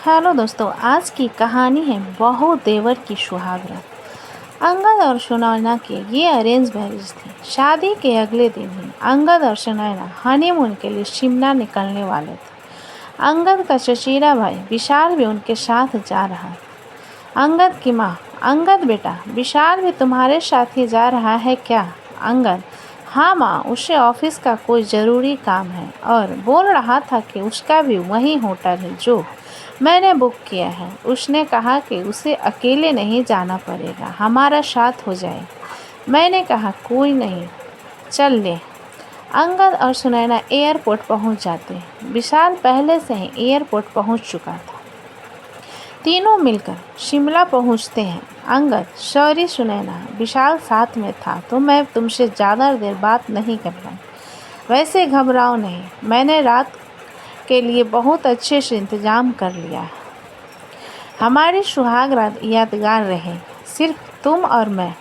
Hello दोस्तों, आज की कहानी है बहू देवर की सुहागरात। अंगद और सुनैना के ये अरेंज मैरिज थी। शादी के अगले दिन ही अंगद और सुनैना हनीमून के लिए शिमला निकलने वाले थे। अंगद का चचेरा भाई विशाल भी उनके साथ जा रहा था। अंगद की माँ: अंगद बेटा, विशाल भी तुम्हारे साथ ही जा रहा है क्या? अंगद: हाँ माँ, उसे ऑफिस का कोई ज़रूरी काम है और बोल रहा था कि उसका भी वही होटल है जो मैंने बुक किया है। उसने कहा कि उसे अकेले नहीं जाना पड़ेगा, हमारा साथ हो जाए। मैंने कहा कोई नहीं, चल ले। अंगद और सुनैना एयरपोर्ट पहुंच जाते। विशाल पहले से ही एयरपोर्ट पहुंच चुका था। तीनों मिलकर शिमला पहुंचते हैं। अंगद: सॉरी सुनैना, विशाल साथ में था तो मैं तुमसे ज़्यादा देर बात नहीं कर पाई। वैसे घबराओ नहीं, मैंने रात के लिए बहुत अच्छे से इंतज़ाम कर लिया है। हमारी सुहागरात यादगार रहे, सिर्फ तुम और मैं।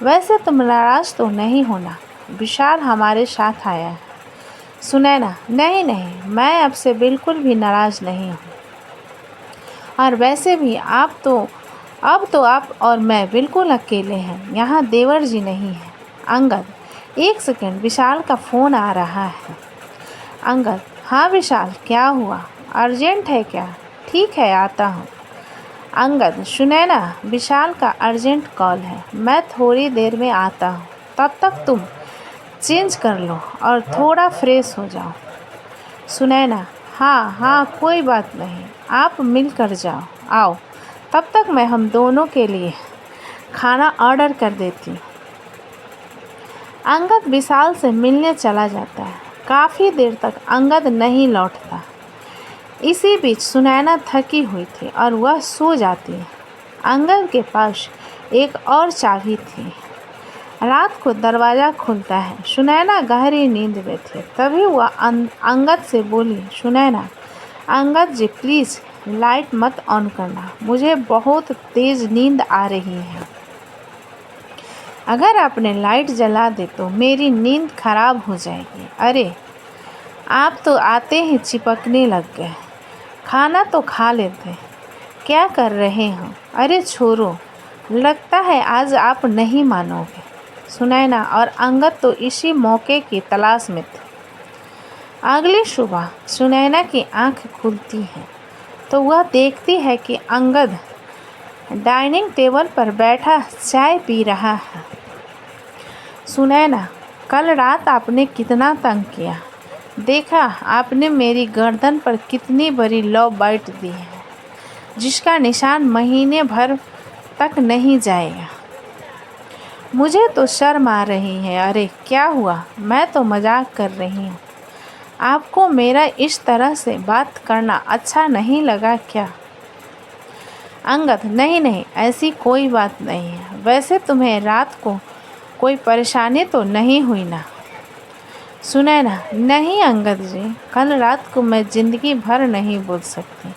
वैसे तुम नाराज़ तो नहीं होना, विशाल हमारे साथ आया है। सुनैना: नहीं नहीं, मैं अब से बिल्कुल भी नाराज़ नहीं हूँ। और वैसे भी अब तो आप और मैं बिल्कुल अकेले हैं, यहाँ देवर जी नहीं हैं। अंगद: एक सेकंड, विशाल का फ़ोन आ रहा है। अंगद: हाँ विशाल, क्या हुआ? अर्जेंट है क्या? ठीक है, आता हूँ। अंगद: सुनैना, विशाल का अर्जेंट कॉल है, मैं थोड़ी देर में आता हूँ। तब तक तुम चेंज कर लो और थोड़ा फ्रेश हो जाओ। सुनैना: हाँ हाँ, कोई बात नहीं, आप मिल कर जाओ, आओ। तब तक मैं हम दोनों के लिए खाना ऑर्डर कर देती हूँ। अंगद विशाल से मिलने चला जाता है। काफ़ी देर तक अंगद नहीं लौटता। इसी बीच सुनैना थकी हुई थी और वह सो जाती है। अंगद के पास एक और चाबी थी। रात को दरवाज़ा खुलता है। सुनैना गहरी नींद में थी। तभी वह अंगद से बोली: सुनैना। अंगद जी प्लीज़ लाइट मत ऑन करना, मुझे बहुत तेज़ नींद आ रही है। अगर आपने लाइट जला दे तो मेरी नींद खराब हो जाएगी। अरे, आप तो आते ही चिपकने लग गए। खाना तो खा लेते, क्या कर रहे हो? अरे छोड़ो, लगता है आज आप नहीं मानोगे। सुनैना और अंगद तो इसी मौके की तलाश में थे। अगली सुबह सुनैना की आंख खुलती है तो वह देखती है कि अंगद डाइनिंग टेबल पर बैठा चाय पी रहा है। सुनैना: कल रात आपने कितना तंग किया, देखा आपने मेरी गर्दन पर कितनी बड़ी लव बाइट दी है, जिसका निशान महीने भर तक नहीं जाएगा। मुझे तो शर्म आ रही है। अरे क्या हुआ, मैं तो मजाक कर रही हूँ। आपको मेरा इस तरह से बात करना अच्छा नहीं लगा क्या? अंगद: नहीं नहीं, ऐसी कोई बात नहीं है। वैसे तुम्हें रात को कोई परेशानी तो नहीं हुई ना? सुनैना: नहीं अंगद जी, कल रात को मैं ज़िंदगी भर नहीं भूल सकती।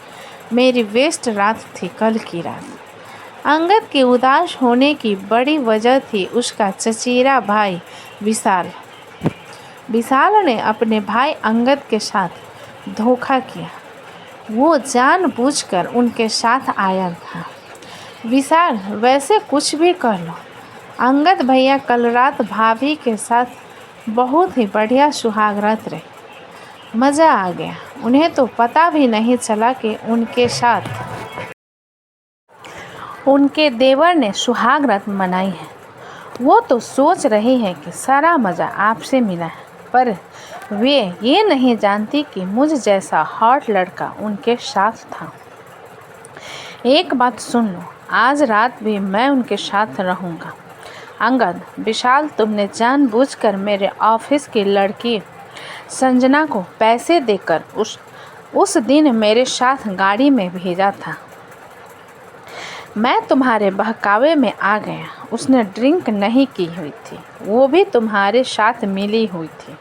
मेरी बेस्ट रात थी कल की रात। अंगद के उदास होने की बड़ी वजह थी उसका चचेरा भाई विशाल। विशाल ने अपने भाई अंगद के साथ धोखा किया। वो जानबूझकर उनके साथ आया था। विशाल: वैसे कुछ भी कर लो, अंगद भैया कल रात भाभी के साथ बहुत ही बढ़िया सुहागरात रही। मज़ा आ गया। उन्हें तो पता भी नहीं चला कि उनके साथ उनके देवर ने सुहागरात मनाई है। वो तो सोच रही है कि सारा मज़ा आपसे मिला है, पर वे ये नहीं जानती कि मुझ जैसा हॉट लड़का उनके साथ था। एक बात सुन लो, आज रात भी मैं उनके साथ रहूँगा। अंगद: विशाल, तुमने जानबूझकर मेरे ऑफिस की लड़की संजना को पैसे देकर उस दिन मेरे साथ गाड़ी में भेजा था। मैं तुम्हारे बहकावे में आ गया। उसने ड्रिंक नहीं की हुई थी, वो भी तुम्हारे साथ मिली हुई थी।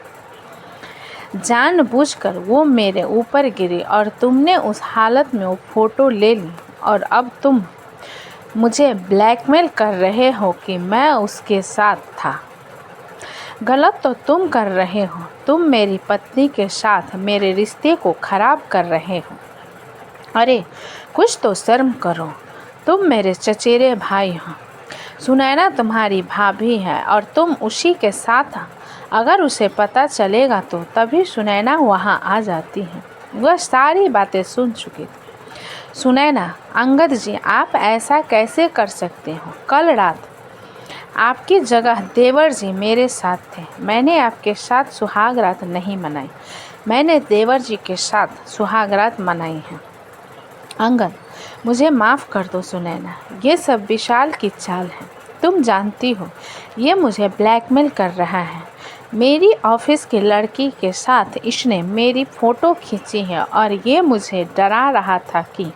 जानबूझकर वो मेरे ऊपर गिरी और तुमने उस हालत में वो फ़ोटो ले ली और अब तुम मुझे ब्लैकमेल कर रहे हो कि मैं उसके साथ था। गलत तो तुम कर रहे हो। तुम मेरी पत्नी के साथ मेरे रिश्ते को ख़राब कर रहे हो। अरे कुछ तो शर्म करो, तुम मेरे चचेरे भाई हो। सुनैना तुम्हारी भाभी है और तुम उसी के साथ हो। अगर उसे पता चलेगा तो तभी सुनैना वहाँ आ जाती है। वह सारी बातें सुन चुकी थी। सुनैना, अंगद जी आप ऐसा कैसे कर सकते हो? कल रात आपकी जगह देवर जी मेरे साथ थे। मैंने आपके साथ सुहाग रात नहीं मनाई, मैंने देवर जी के साथ सुहाग रात मनाई है। अंगद, मुझे माफ़ कर दो सुनैना, ये सब विशाल की चाल है। तुम जानती हो ये मुझे ब्लैकमेल कर रहा है। मेरी ऑफिस की लड़की के साथ इसने मेरी फ़ोटो खींची है और ये मुझे डरा रहा था कि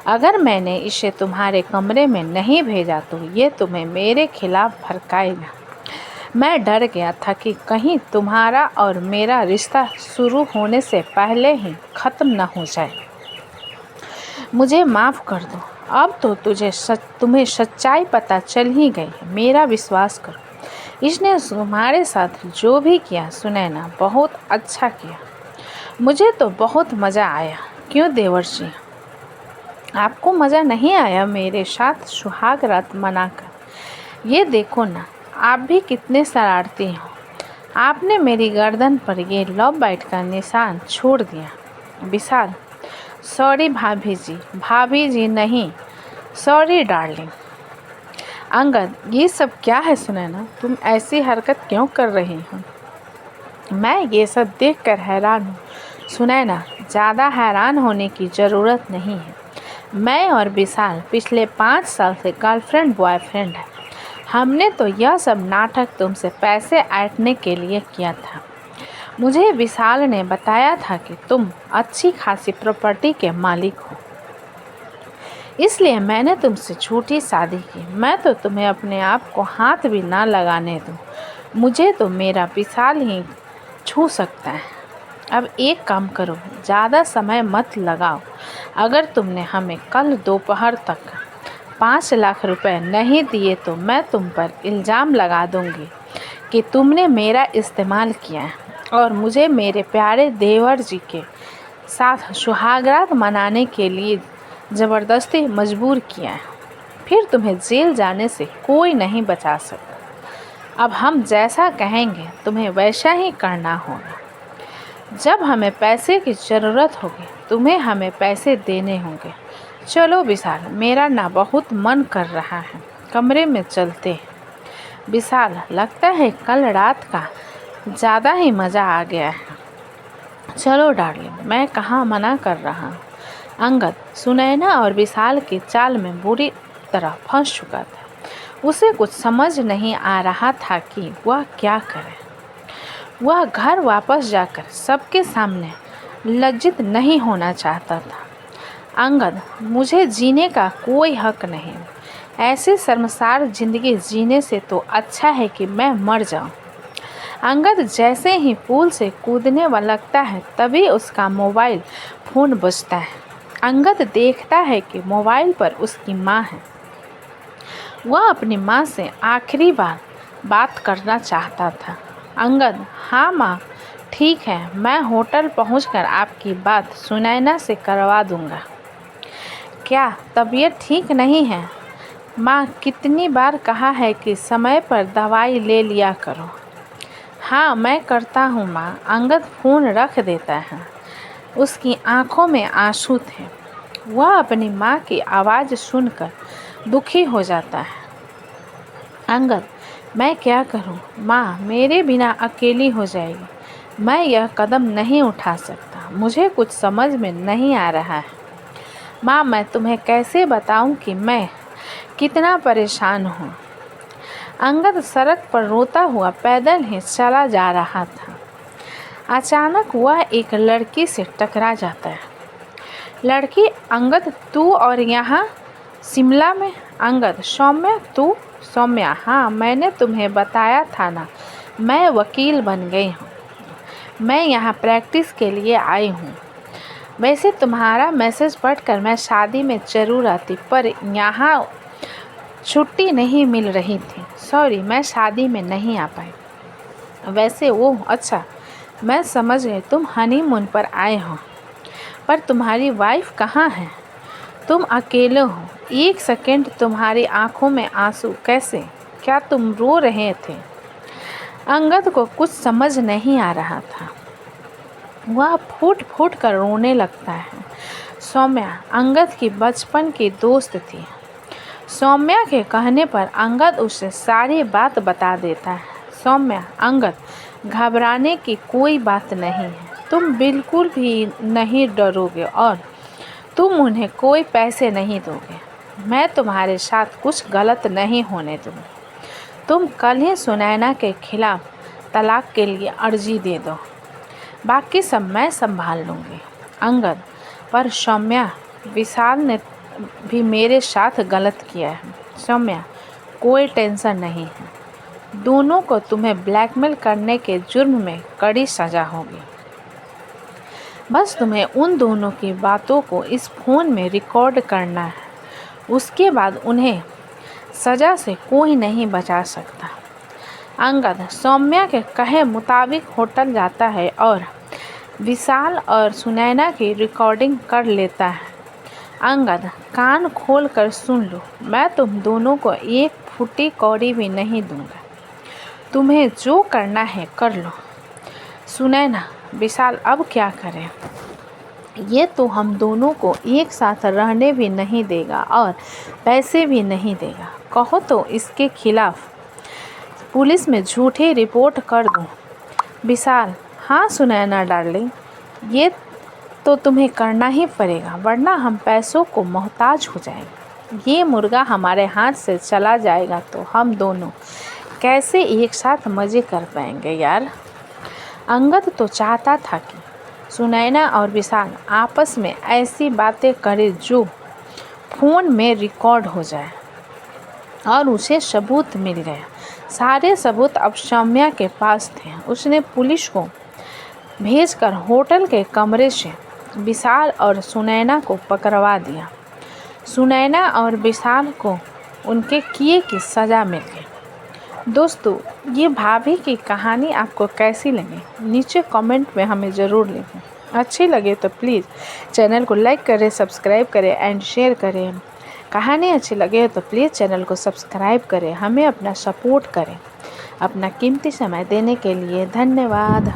अगर मैंने इसे तुम्हारे कमरे में नहीं भेजा तो ये तुम्हें मेरे खिलाफ भड़काएगा। मैं डर गया था कि कहीं तुम्हारा और मेरा रिश्ता शुरू होने से पहले ही ख़त्म न हो जाए। मुझे माफ़ कर दो। अब तो तुम्हें सच्चाई पता चल ही गई है। मेरा विश्वास करो, इसने तुम्हारे साथ जो भी किया सुनैना बहुत अच्छा किया। मुझे तो बहुत मज़ा आया। क्यों देवर जी, आपको मज़ा नहीं आया मेरे साथ सुहाग रात मनाकर? ये देखो ना, आप भी कितने शरारती हो। आपने मेरी गर्दन पर ये लव बाइट का निशान छोड़ दिया। विशाल, सॉरी भाभी जी नहीं, सॉरी डार्लिंग। अंगद, ये सब क्या है सुनैना? तुम ऐसी हरकत क्यों कर रही हो? मैं ये सब देखकर हैरान हूँ। सुनैना, ज़्यादा हैरान होने की ज़रूरत नहीं है। मैं और विशाल पिछले 5 साल से गर्लफ्रेंड बॉयफ्रेंड हैं। हमने तो यह सब नाटक तुमसे पैसे ऐंठने के लिए किया था। मुझे विशाल ने बताया था कि तुम अच्छी खासी प्रॉपर्टी के मालिक हो, इसलिए मैंने तुमसे झूठी शादी की। मैं तो तुम्हें अपने आप को हाथ भी ना लगाने दूँ। मुझे तो मेरा विशाल ही छू सकता है। अब एक काम करो, ज़्यादा समय मत लगाओ। अगर तुमने हमें कल दोपहर तक 5 लाख रुपए नहीं दिए तो मैं तुम पर इल्ज़ाम लगा दूंगी कि तुमने मेरा इस्तेमाल किया है और मुझे मेरे प्यारे देवर जी के साथ सुहागरात मनाने के लिए ज़बरदस्ती मजबूर किया है। फिर तुम्हें जेल जाने से कोई नहीं बचा सकता। अब हम जैसा कहेंगे तुम्हें वैसा ही करना होगा। जब हमें पैसे की ज़रूरत होगी तुम्हें हमें पैसे देने होंगे। चलो विशाल, मेरा ना बहुत मन कर रहा है, कमरे में चलते हैं। विशाल, लगता है कल रात का ज़्यादा ही मज़ा आ गया है। चलो डार्लिंग, मैं कहाँ मना कर रहा हूँ। अंगद सुनैना और विशाल की चाल में बुरी तरह फंस चुका था। उसे कुछ समझ नहीं आ रहा था कि वह क्या करे। वह घर वापस जाकर सबके सामने लज्जित नहीं होना चाहता था। अंगद, मुझे जीने का कोई हक नहीं। ऐसी शर्मसार जिंदगी जीने से तो अच्छा है कि मैं मर जाऊं। अंगद जैसे ही पुल से कूदने वाला लगता है तभी उसका मोबाइल फ़ोन बजता है। अंगद देखता है कि मोबाइल पर उसकी माँ है। वह अपनी माँ से आखिरी बार बात करना चाहता था। अंगद, हाँ माँ, ठीक है, मैं होटल पहुंचकर आपकी बात सुनैना से करवा दूंगा। क्या तबीयत ठीक नहीं है? माँ, कितनी बार कहा है कि समय पर दवाई ले लिया करो। हाँ, मैं करता हूँ माँ। अंगद फ़ोन रख देता है। उसकी आंखों में आंसू थे। वह अपनी माँ की आवाज़ सुनकर दुखी हो जाता है। अंगद, मैं क्या करूँ माँ, मेरे बिना अकेली हो जाएगी। मैं यह कदम नहीं उठा सकता। मुझे कुछ समझ में नहीं आ रहा है। माँ, मैं तुम्हें कैसे बताऊँ कि मैं कितना परेशान हूँ। अंगद सड़क पर रोता हुआ पैदल ही चला जा रहा था। अचानक वह एक लड़की से टकरा जाता है। लड़की, अंगद तू और यहाँ शिमला में? अंगद, सौम्या तू? सौम्या, हाँ, मैंने तुम्हें बताया था ना, मैं वकील बन गई हूँ। मैं यहाँ प्रैक्टिस के लिए आई हूँ। वैसे तुम्हारा मैसेज पढ़कर मैं शादी में ज़रूर आती, पर यहाँ छुट्टी नहीं मिल रही थी। सॉरी, मैं शादी में नहीं आ पाई। वैसे वो अच्छा, मैं समझ गई तुम हनीमून पर आए हो, पर तुम्हारी वाइफ कहाँ है? तुम अकेले हो। एक सेकंड तुम्हारी आंखों में आंसू कैसे? क्या तुम रो रहे थे? अंगद को कुछ समझ नहीं आ रहा था। वह फूट फूट कर रोने लगता है। सौम्या अंगद की बचपन की दोस्त थी। सौम्या के कहने पर अंगद उसे सारी बात बता देता है। सौम्या, अंगद, घबराने की कोई बात नहीं है। तुम बिल्कुल भी नहीं डरोगे और तुम उन्हें कोई पैसे नहीं दोगे। मैं तुम्हारे साथ कुछ गलत नहीं होने दूँगी। तुम कल ही सुनैना के खिलाफ तलाक के लिए अर्जी दे दो। बाकी सब मैं संभाल लूँगी। अंगद, पर सौम्या, विशाल ने भी मेरे साथ गलत किया है। सौम्या, कोई टेंशन नहीं है। दोनों को तुम्हें ब्लैकमेल करने के जुर्म में कड़ी सज़ा होगी। बस तुम्हें उन दोनों की बातों को इस फ़ोन में रिकॉर्ड करना है। उसके बाद उन्हें सज़ा से कोई नहीं बचा सकता। अंगद सौम्या के कहे मुताबिक होटल जाता है और विशाल और सुनैना की रिकॉर्डिंग कर लेता है। अंगद, कान खोल कर सुन लो, मैं तुम दोनों को एक फुटी कौड़ी भी नहीं दूंगा। तुम्हें जो करना है कर लो। सुनैना, विशाल अब क्या करें? ये तो हम दोनों को एक साथ रहने भी नहीं देगा और पैसे भी नहीं देगा। कहो तो इसके खिलाफ पुलिस में झूठी रिपोर्ट कर दूं। विशाल, हाँ सुनैना डार्लिंग, ये तो तुम्हें करना ही पड़ेगा, वरना हम पैसों को मोहताज हो जाएंगे। ये मुर्गा हमारे हाथ से चला जाएगा तो हम दोनों कैसे एक साथ मज़े कर पाएंगे यार। अंगद तो चाहता था कि सुनैना और विशाल आपस में ऐसी बातें करे जो फ़ोन में रिकॉर्ड हो जाए और उसे सबूत मिल गया। सारे सबूत अब सौम्या के पास थे। उसने पुलिस को भेजकर होटल के कमरे से विशाल और सुनैना को पकड़वा दिया। सुनैना और विशाल को उनके किए की सज़ा मिल गई। दोस्तों, ये भाभी की कहानी आपको कैसी लगी? नीचे कमेंट में हमें ज़रूर लिखें। अच्छी लगे तो प्लीज़ चैनल को लाइक करें, सब्सक्राइब करें एंड शेयर करें। कहानी अच्छी लगे तो प्लीज़ चैनल को सब्सक्राइब करें, हमें अपना सपोर्ट करें। अपना कीमती समय देने के लिए धन्यवाद।